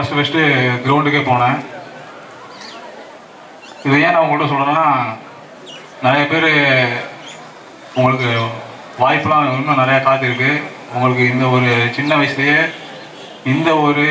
First கிரவுண்டுக்கே போனேன். இது ஏன் நான் உங்கள்கிட்ட சொல்கிறேன்னா, நிறைய பேர் உங்களுக்கு வாய்ப்பெலாம் இன்னும் நிறையா காத்திருக்கு. உங்களுக்கு இந்த ஒரு சின்ன வயசுலேயே இந்த ஒரு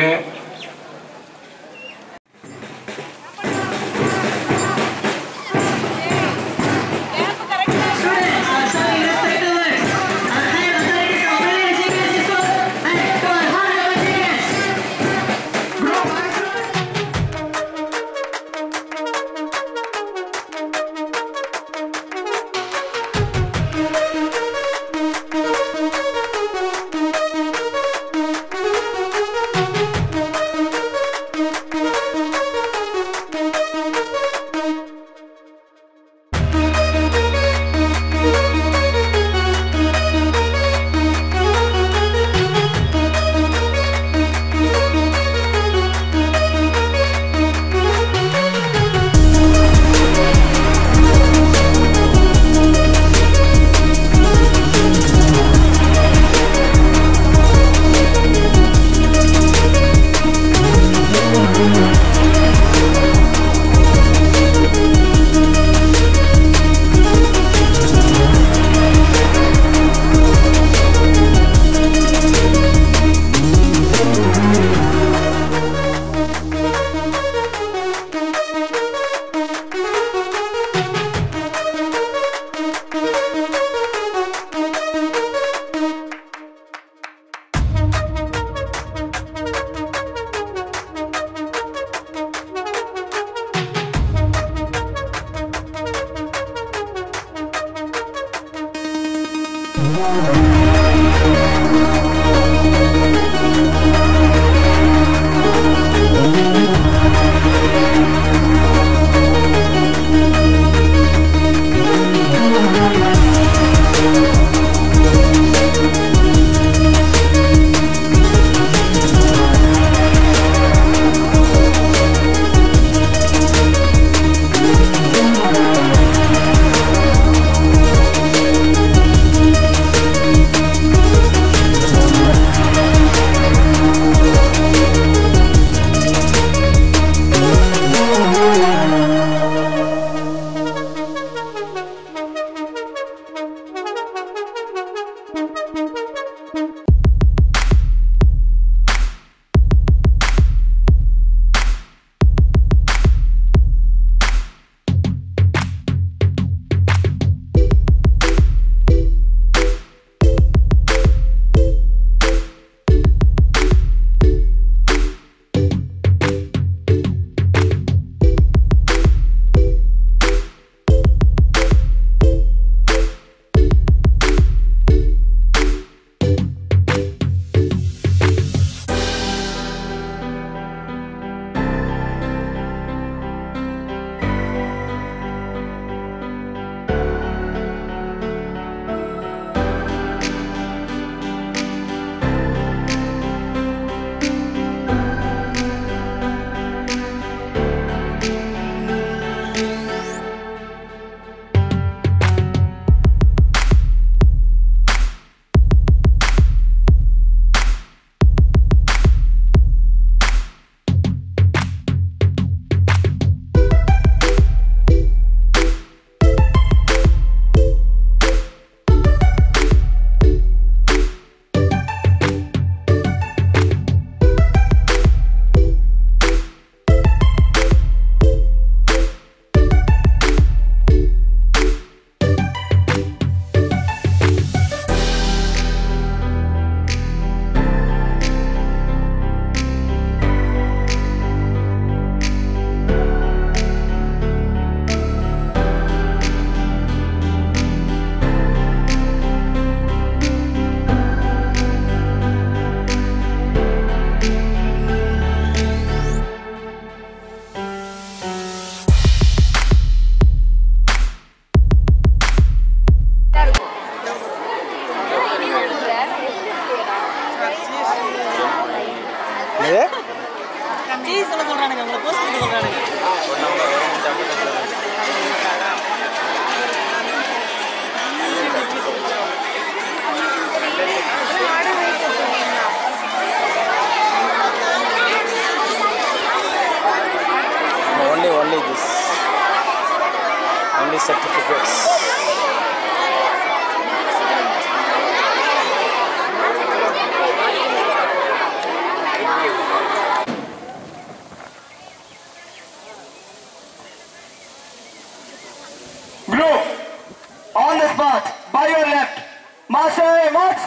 forward, march.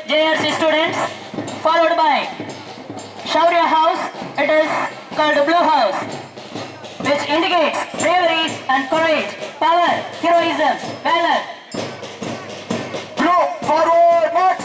JRC students, followed by Shaurya House. It is called Blue House, which indicates bravery and courage, power, heroism, valor. Blue, forward, march.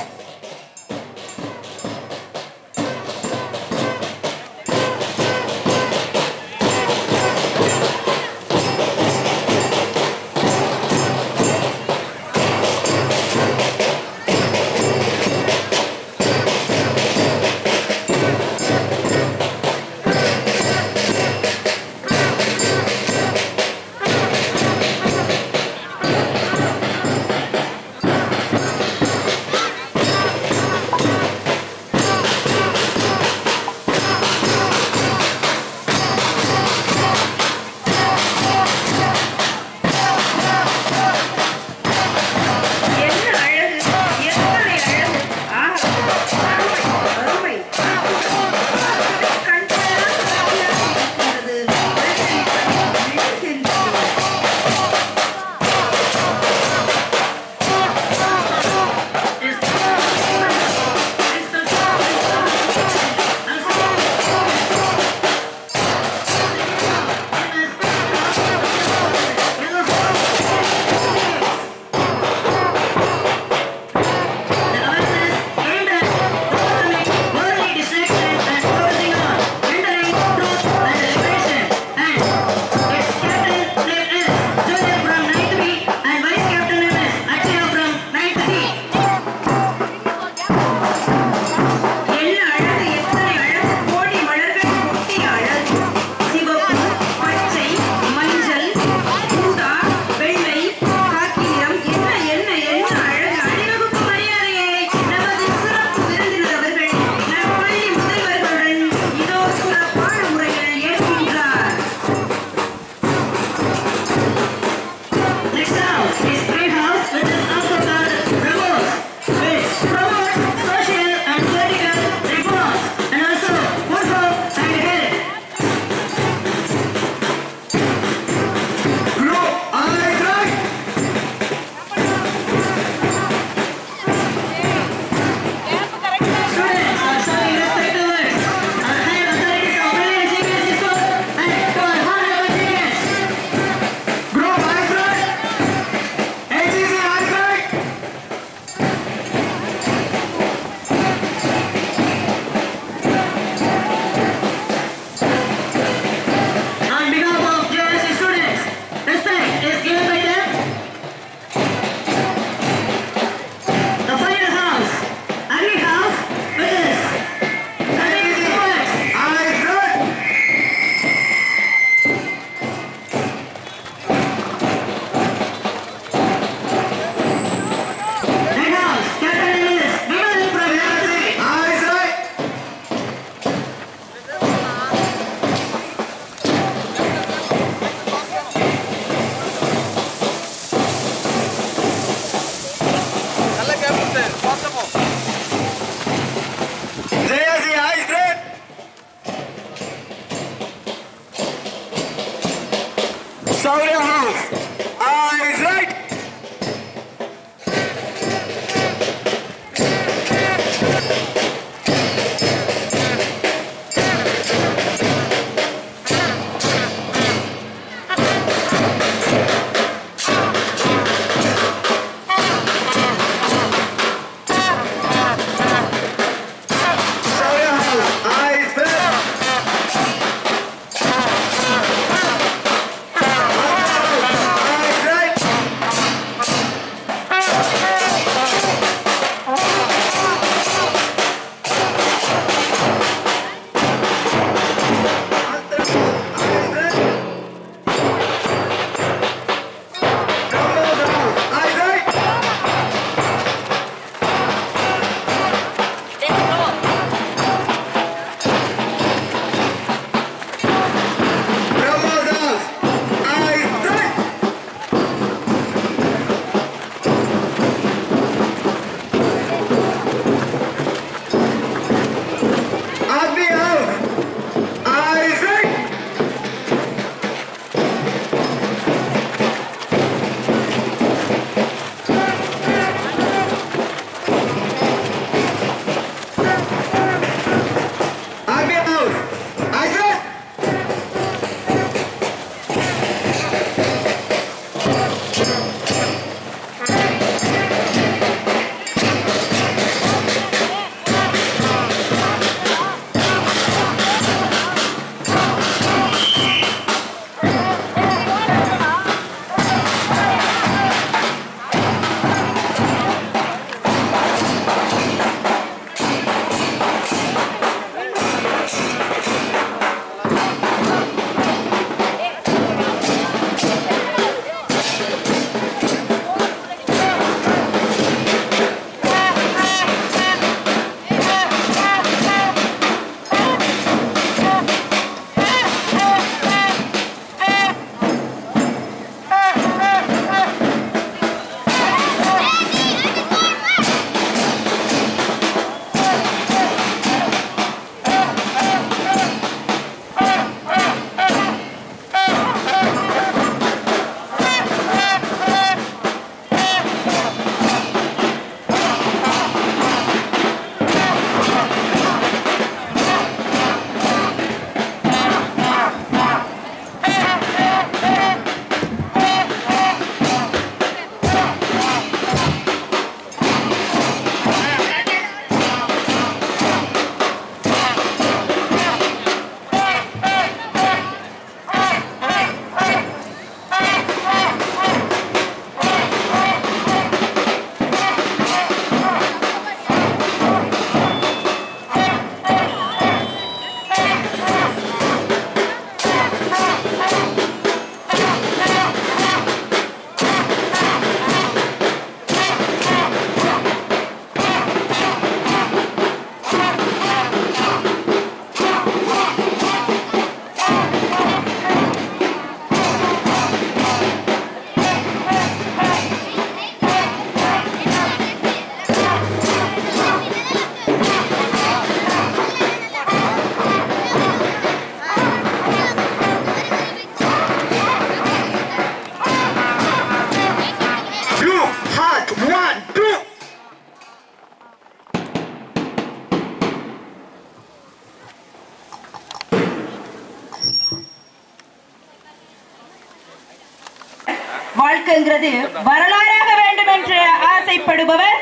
வாழ்க்கைங்கிறது வரலாறாக வேண்டும் என்று ஆசைப்படுபவர்,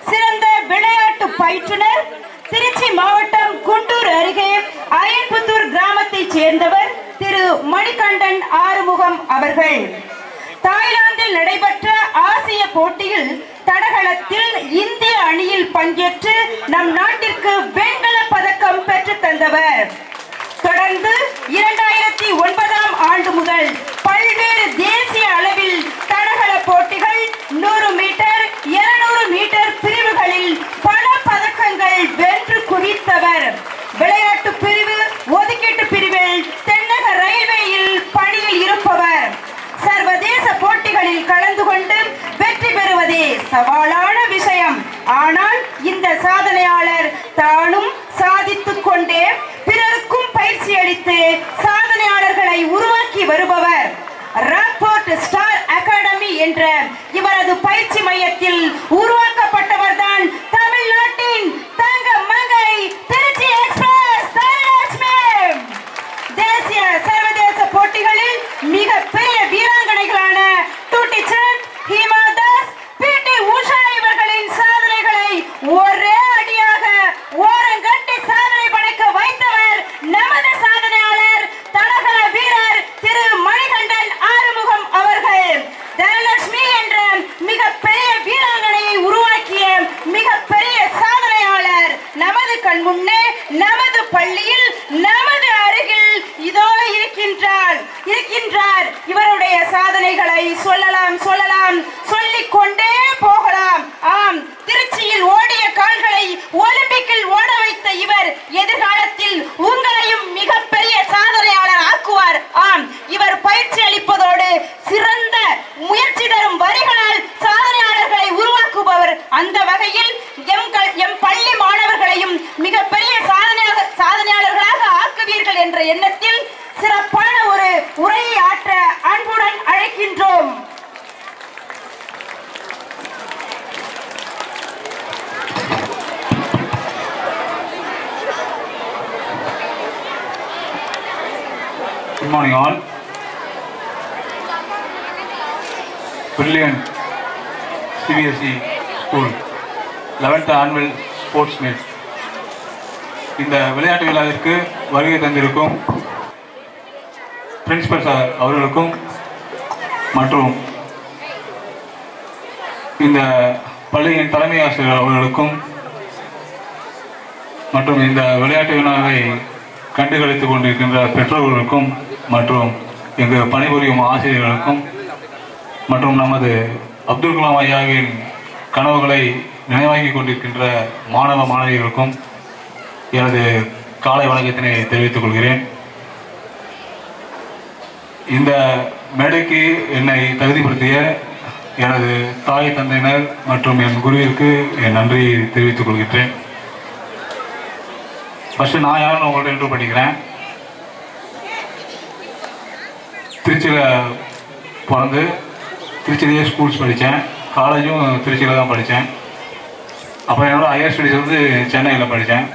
சிறந்த விளையாட்டு பயிற்றுனர், திருச்சி மாவட்டம் குண்டூர் அருகே அயன்புத்தூர் கிராமத்தைச் சேர்ந்தவர் திரு மணிகண்டன் ஆறுமுகம் அவர்கள். தாய்லாந்தில் நடைபெற்ற ஆசிய போட்டியில் தடகளத்தில் இந்திய அணியில் பங்கேற்று நம் நாட்டிற்கு வெண்கல பதக்கம் பெற்று தந்தவர். தொடர்ந்து 2009ஆம் ஆண்டு முதல் பல்வேறு தேசிய அளவில் தடகள போட்டிகள் 100 மீட்டர் 200 மீட்டர் பிரிவுகளில் பல பதக்கங்கள் வென்று குவித்தவர். விளையாட்டு பிரிவு ஒதுக்கீட்டு பிரிவில் தென்னக ரயில்வேயில் பணியில் இருப்பவர். சர்வதேச போட்டிகளில் கலந்து கொண்டு வெற்றி பெறுவதே சவாலான விஷயம். ஆனால் இந்த சாதனையாளர் தானும் சாதித்துக் கொண்டே பிறருக்கும் பயிற்சி அளித்து சாதனையாளர்களை உருவாக்கி வருபவர். ராக்போர்ட் ஸ்டார் அகாடமி என்ற இவரது பயிற்சி மையத்தில் உருவாக்கப்பட்டவர் தான் தமிழ்நாட்டின் தங்க மங்கை திருச்சி எக்ஸ்பிரஸ் தனலட்சுமி. தேசிய சர்வதேச போட்டிகளில் மிக பெரிய வீராங்கனைகளான டூட்டி சந்த், ஹீமா தாஸ், பிடி உஷா இவர்களின் சாதனைகளை ஒரே அடியாக ஓரங்கட்டி சாதனை படைக்க வைத்தவர் நமது சாதனையாளர் தடகள வீரர் திரு மணிகண்டன் ஆறுமுகம் அவர்கள். தனலட்சுமி என்ற மிகப்பெரிய வீராங்கனையை உருவாக்கிய மிகப்பெரிய சாதனையாளர் நமது கண் முன்னே நமது பள்ளியில் நமது அருகில் இதோ இருக்கின்றார். இவருடைய சாதனைகளை சொல்லலாம் சொல்லிக் கொண்டே போகலாம். ஆம், திருச்சியில் ஓடிய கால்களை ஒலிம்பிக்கில் ஓட வைத்த இவர் எதிர்காலத்தில் உங்களையும் மிகப்பெரிய சாதனையாளர் ஆக்குவார். ஆம், இவர் பயிற்சி அளிப்பதோடு சிறந்த முயற்சி தரும் வரிகளால் சாதனையாளர்களை உருவாக்குபவர். அந்த வகையில் எம் பள்ளி மாணவர்களையும் மிகப்பெரிய சாதனையாளர்களாக ஆக்குவீர்கள் என்ற எண்ணத்தில் சிறப்பான ஒரு உரையை ஆற்ற அன்புடன் அழைக்கின்றோம். Good morning all. Brilliant CBSE School 11th Annual Sports Meet. இந்த விளையாட்டு விழாவிற்கு வருகை தந்திருக்கும் பிரின்சிபல் சார் அவர்களுக்கும் மற்றும் இந்த பள்ளியின் தலைமை ஆசிரியர் அவர்களுக்கும் மற்றும் இந்த விளையாட்டு விழாவை கண்டுகளித்துக் கொண்டிருக்கின்ற பெற்றோர்களுக்கும் மற்றும் இங்கு பணிபுரியும் ஆசிரியர்களுக்கும் மற்றும் நமது அப்துல் கலாம் ஐயாவின் கனவுகளை நினைவாக்கிக் கொண்டிருக்கின்ற மாணவ மாணவிகளுக்கும் எனது காலை வணக்கத்தினை தெரிவித்துக் கொள்கிறேன். இந்த மேடைக்கு என்னை தகுதிப்படுத்திய எனது தாய் தந்தையினர் மற்றும் என் குருவிற்கு என் நன்றி தெரிவித்துக் கொள்கிறேன். ஃபர்ஸ்ட் நான் யாருன்னு உங்கள்கிட்ட இன்ட்ரோ பண்ணிக்கிறேன். திருச்சியில் பிறந்து திருச்சியிலேயே ஸ்கூல்ஸ் படித்தேன், காலேஜும் திருச்சியில் தான் படித்தேன். அப்புறம் என்னோட ஹையர் ஸ்டடீஸ் வந்து சென்னையில் படித்தேன்.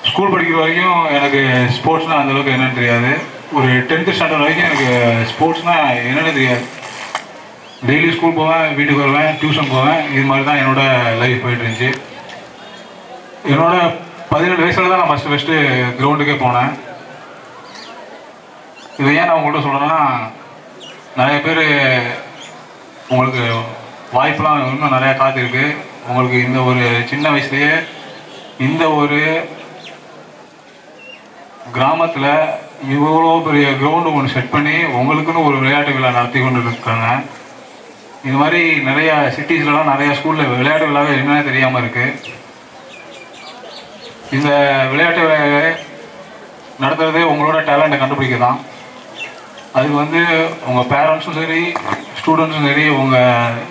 ஸ்கூல் படிக்கிற வரைக்கும் எனக்கு ஸ்போர்ட்ஸ்னால் அந்தளவுக்கு என்னென்னு தெரியாது. ஒரு 10th ஸ்டாண்டர்ட் வரைக்கும் எனக்கு ஸ்போர்ட்ஸ்னால் என்னென்னு தெரியாது. டெய்லி ஸ்கூல் போவேன், வீட்டுக்கு வருவேன், டியூஷன் போவேன். இது மாதிரி தான் என்னோடய லைஃப் போயிட்டு இருந்துச்சு. என்னோட 17 வயசில் தான் நான் ஃபஸ்ட்டு கிரவுண்டுக்கே போனேன். இதை ஏன் நான் உங்கள்கிட்ட சொல்கிறேன்னா, நிறைய பேர் உங்களுக்கு வாய்ப்பெலாம் இன்னும் நிறையா காத்திருக்கு. உங்களுக்கு இந்த ஒரு சின்ன வயசுலேயே இந்த ஒரு கிராமத்தில் இவ்வளோ பெரிய கிரவுண்டு ஒன்று செட் பண்ணி உங்களுக்குன்னு ஒரு விளையாட்டு விழா நடத்தி கொண்டு இருக்காங்க. இது மாதிரி நிறையா சிட்டிஸ்லலாம் நிறையா ஸ்கூலில் விளையாட்டு விழாவே என்னென்ன தெரியாமல் இருக்குது. இந்த விளையாட்டு விழாவை நடத்துகிறதே உங்களோட டேலண்ட்டை கண்டுபிடிக்க தான். அதுக்கு வந்து உங்கள் பேரண்ட்ஸும் சரி, ஸ்டூடெண்ட்ஸும் சரி, உங்கள்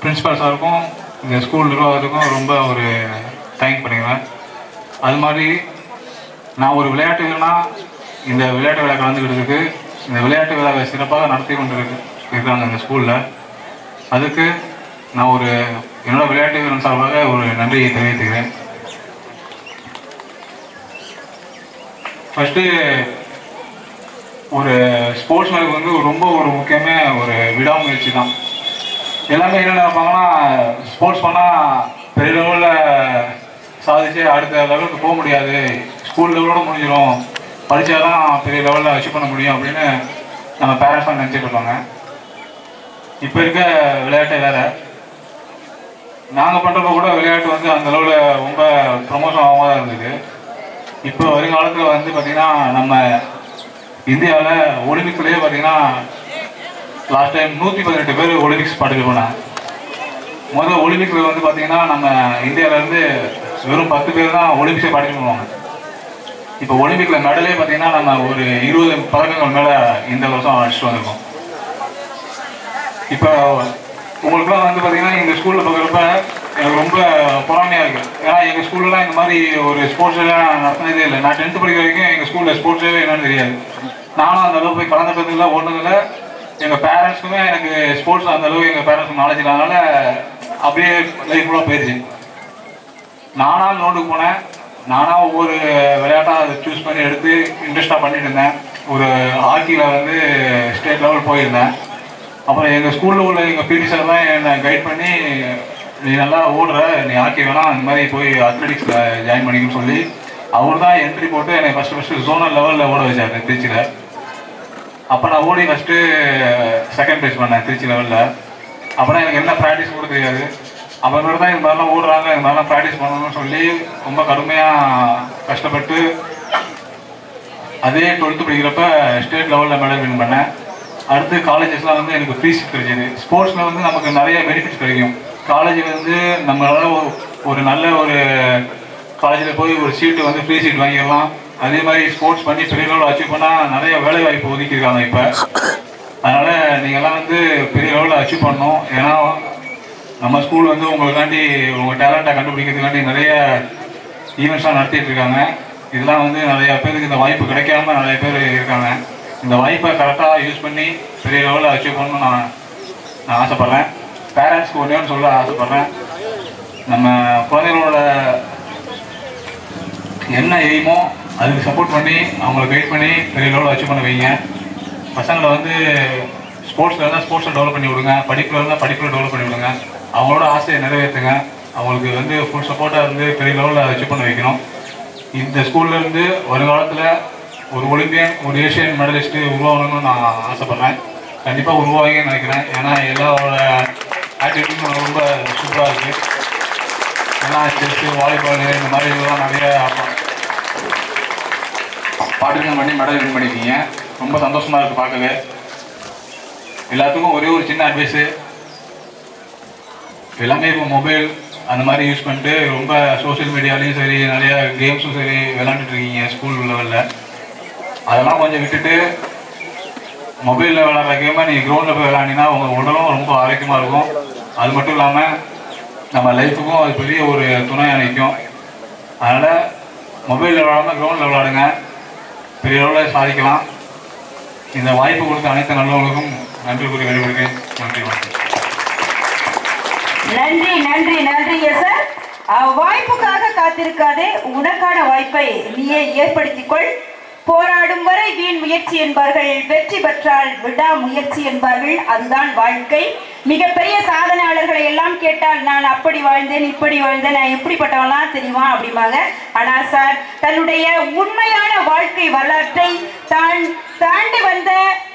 பிரின்சிபல் சாருக்கும் இந்த ஸ்கூல் நிர்வாகத்துக்கும் ரொம்ப ஒரு தேங்க் பண்ணிக்கிறேன். அது மாதிரி நான் ஒரு விளையாட்டு வீரனா இந்த விளையாட்டு விழா கலந்துக்கிட்டதுக்கு, இந்த விளையாட்டு விழாவை சிறப்பாக நடத்தி கொண்டு இருக்காங்க இந்த ஸ்கூலில். அதுக்கு நான் ஒரு என்னோடய விளையாட்டு வீரன் சார்பாக ஒரு நன்றியை தெரிவித்துக்கிறேன். ஃபஸ்ட்டு ஒரு ஸ்போர்ட்ஸ்மேனுக்கு வந்து ரொம்ப ஒரு முக்கியமே ஒரு விடாமுயற்சி தான். எல்லாமே என்ன நினைப்பாங்கன்னா, ஸ்போர்ட்ஸ் பண்ணால் பெரிய லெவலில் சாதிச்சு அடுத்த லெவலுக்கு போக முடியாது, ஸ்கூல் லெவலோட முடிஞ்சிடும், படித்தா தான் பெரிய லெவலில் அச்சீவ் பண்ண முடியும் அப்படின்னு நம்ம பேரண்ட்ஸ்லாம் நினச்சிட்டு இருப்பாங்க. இப்போ இருக்க விளையாட்டு வேறு. நாங்கள் பண்ணுறப்ப கூட விளையாட்டு வந்து அந்த அளவில் ரொம்ப ப்ரொமோஷன் ஆகாம தான் இருந்தது. இப்போ வருங்காலத்தில் வந்து பார்த்திங்கன்னா நம்ம இந்தியாவில் ஒலிம்பிக்ஸ்லேயே பார்த்திங்கன்னா லாஸ்ட் டைம் 118 பேர் ஒலிம்பிக்ஸ் பார்ட்டிசிபேட் பண்ணாங்க. முதல் ஒலிம்பிக்ஸில் வந்து பார்த்திங்கன்னா நம்ம இந்தியாவிலேருந்து வெறும் 10 பேர் தான் ஒலிம்பிக்ஸே பார்ட்டிசிபேட் பண்ணுவாங்க. இப்போ ஒலிம்பிக்கில் மெடலே பார்த்திங்கன்னா நம்ம ஒரு 20 பதக்கங்கள் மேலே இந்த வருஷம் அடிச்சுட்டு வந்திருக்கோம். இப்போ உங்களுக்குலாம் வந்து பார்த்திங்கன்னா எங்கள் ஸ்கூலில் பார்க்குறப்ப எனக்கு ரொம்ப பொறாமையாக இருக்குது. ஏன்னா எங்கள் ஸ்கூல்லலாம் இந்த மாதிரி ஒரு ஸ்போர்ட்ஸ்லாம் நடத்தினதே இல்லை. நான் 10th படிக்கிற வரைக்கும் எங்கள் ஸ்கூலில் ஸ்போர்ட்ஸே என்னன்னு தெரியாது. நானும் அந்த அளவுக்கு போய் கலந்துக்கிறதுல ஓடுனதில்லை. எங்கள் பேரண்ட்ஸுக்குமே எனக்கு ஸ்போர்ட்ஸ் அந்த அளவுக்கு எங்கள் பேரண்ட்ஸுக்கு நாலேஜ் இல்லாதனால அப்படியே லைஃப் ஃபுல்லாக போயிடுச்சு. நானாக கிரவுண்டுக்கு போனேன். நானாக ஒவ்வொரு விளையாட்டாக அதை சூஸ் பண்ணி எடுத்து இன்ட்ரெஸ்டாக பண்ணிட்டு இருந்தேன். ஒரு ஹாக்கியில் வந்து ஸ்டேட் லெவல் போயிருந்தேன். அப்புறம் எங்கள் ஸ்கூலில் உள்ள எங்கள் பிடி சார் தான் என்னை கைட் பண்ணி, நீ நல்லா ஓடுற, நீ ஹாக்கி வேணாம், இந்த மாதிரி போய் அத்லெட்டிக்ஸில் ஜாயின் பண்ணிக்கணும்னு சொல்லி அவர் தான் என்ட்ரி போட்டு என்னை ஃபஸ்ட்டு ஜோனல் லெவலில் ஓட வச்சார் திருச்சியில். அப்போ நான் ஓடி ஃபஸ்ட்டு செகண்ட் ப்ரைஸ் பண்ணேன் திருச்சி லெவலில். அப்புறம் எனக்கு என்ன ப்ராக்டிஸ் கூட தெரியாது. அப்புறமேட்டு தான் இந்த மாதிரிலாம் ஓடுறாங்க, இந்த மாதிரிலாம் ப்ராக்டிஸ் பண்ணணும்னு சொல்லி ரொம்ப கடுமையாக கஷ்டப்பட்டு அதே 12th படிக்கிறப்ப ஸ்டேட் லெவலில் மெடல் வின் பண்ணேன். அடுத்து காலேஜஸ்லாம் வந்து எனக்கு ஃப்ரீ சீட் கிடைச்சிது. ஸ்போர்ட்ஸில் வந்து நமக்கு நிறைய பெனிஃபிட்ஸ் கிடைக்கும். காலேஜ் வந்து நம்மளால ஒரு நல்ல ஒரு காலேஜில் போய் ஒரு சீட்டு வந்து ஃப்ரீ சீட் வாங்கிடலாம். அதே மாதிரி ஸ்போர்ட்ஸ் பண்ணி பெரிய லெவலில் அச்சீவ் பண்ணால் நிறைய வேலை வாய்ப்பு ஒதுக்கியிருக்காங்க இப்போ. அதனால் நீங்கள்லாம் வந்து பெரிய லெவலில் அச்சீவ் பண்ணணும். ஏன்னா நம்ம ஸ்கூல் வந்து உங்களுக்காண்டி உங்கள் டேலண்ட்டை கண்டுபிடிக்கிறதுக்காண்டி நிறைய ஈவெண்ட்ஸ்லாம் நடத்திட்டு இருக்காங்க. இதெல்லாம் வந்து நிறையா பேருக்கு இந்த வாய்ப்பு கிடைக்காம நிறைய பேர் இருக்காங்க. இந்த வாய்ப்பை கரெக்டாக யூஸ் பண்ணி பெரிய லெவலில் அச்சீவ் பண்ணணும்னு நான் ஆசைப்பட்றேன். பேரண்ட்ஸ்க்கு ஒன்றே ஒன்று சொல்ல ஆசைப்பட்றேன். நம்ம குழந்தைகளோட என்ன எய்மோ அதுக்கு சப்போர்ட் பண்ணி அவங்கள கைட் பண்ணி பெரிய லெவலில் அச்சீவ் பண்ண வைங்க. பசங்களை வந்து ஸ்போர்ட்ஸில் இருந்தால் ஸ்போர்ட்ஸில் டெவலப் பண்ணி விடுங்க, படிப்பில் இருந்தால் படிப்பில் டெவலப் பண்ணி விடுங்க. அவங்களோட ஆசையை நிறைவேற்றுங்க. அவங்களுக்கு வந்து ஃபுல் சப்போர்ட்டாக இருந்து பெரிய லெவலில் அச்சீவ் பண்ண வைக்கணும். இந்த ஸ்கூல்லேருந்து வருங்காலத்தில் ஒரு ஒலிம்பியன், ஒரு ஏஷியன் மெடலிஸ்ட்டு உருவாகணும்னு நான் ஆசைப்பட்றேன். கண்டிப்பாக உருவாகின்னு நினைக்கிறேன். ஏன்னா எல்லாரோட ஆக்டிவிட்டியும் ரொம்ப சூப்பராக இருக்குது. ஏன்னா செஸ்ஸு, வாலிபால் இந்த மாதிரி இதெல்லாம் நிறைய பார்ட்டிசிபேட் பண்ணி மெடல் வின் பண்ணியிருக்கீங்க. ரொம்ப சந்தோஷமாக இருக்குது பார்க்கவே. எல்லாத்துக்கும் ஒரே ஒரு சின்ன அட்வைஸு, எல்லாமே இப்போ மொபைல் அந்த மாதிரி யூஸ் பண்ணிட்டு ரொம்ப சோஷியல் மீடியாலையும் சரி நிறையா கேம்ஸும் சரி விளாண்டுட்ருக்கீங்க ஸ்கூல் லெவலில். அதெல்லாம் கொஞ்சம் விட்டுட்டு மொபைலில் விளாட்ற கேமை நீங்கள் கிரவுண்டில் போய் விளாண்டினா உங்கள் உடலும் ரொம்ப ஆரோக்கியமாக இருக்கும். அது மட்டும் இல்லாமல் நம்ம லைஃபுக்கும் அது பெரிய ஒரு துணையாக நிற்கும். அதனால் மொபைலில் விளாடாமல் கிரவுண்டில் விளாடுங்க, பெரிய அளவில் சாதிக்கலாம். இந்த வாய்ப்பு கொடுத்த அனைத்து நல்லவங்களுக்கும் நன்றி கூறி வெளிப்படுகிறேன். நன்றி வணக்கம். நன்றி நன்றி நன்றிங்க சார். வாய்ப்புக்காக காத்திருக்காதே, உனக்கான வாய்ப்பை நீயே ஏற்படுத்திக்கொள். போராடும் வரை வீண் முயற்சி என்பார்கள், வெற்றி பெற்றால் விடா முயற்சி என்பார்கள். அதுதான் வாழ்க்கை. மிகப்பெரிய சாதனையாளர்களை எல்லாம் கேட்டால் நான் அப்படி வாழ்ந்தேன், இப்படி வாழ்ந்தேன், நான் எப்படிப்பட்டவெல்லாம் தெரியுமா அப்படிம்பாங்க. ஆனால் சார் தன்னுடைய உண்மையான வாழ்க்கை வரலாற்றை தாண்டி வந்த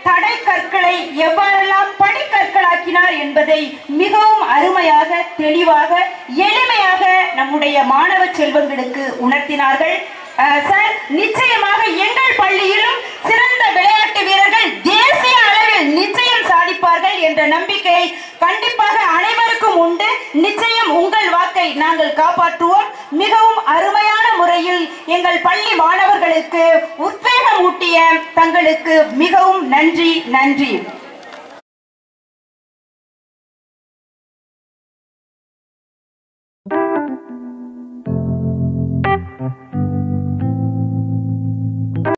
தடை கற்களை எவ்வாறெல்லாம் படிக்கற்களாக்கினார் என்பதை மிகவும் அருமையாக, தெளிவாக, எளிமையாக நம்முடைய மாணவ செல்வங்களுக்கு உணர்த்தினார்கள். சார், நிச்சயமாக எங்கள் பள்ளியிலும் சிறந்த விளையாட்டு வீரர்கள் தேசிய அளவில் நிச்சயம் சாதிப்பார்கள் என்ற நம்பிக்கை கண்டிப்பாக அனைவருக்கும் உண்டு. நிச்சயம் உங்கள் வாக்கை நாங்கள் காப்பாற்றுவோம். மிகவும் அருமையான முறையில் எங்கள் பள்ளி மாணவர்களுக்கு உத்வேகம் ஊட்டிய தங்களுக்கு மிகவும் நன்றி.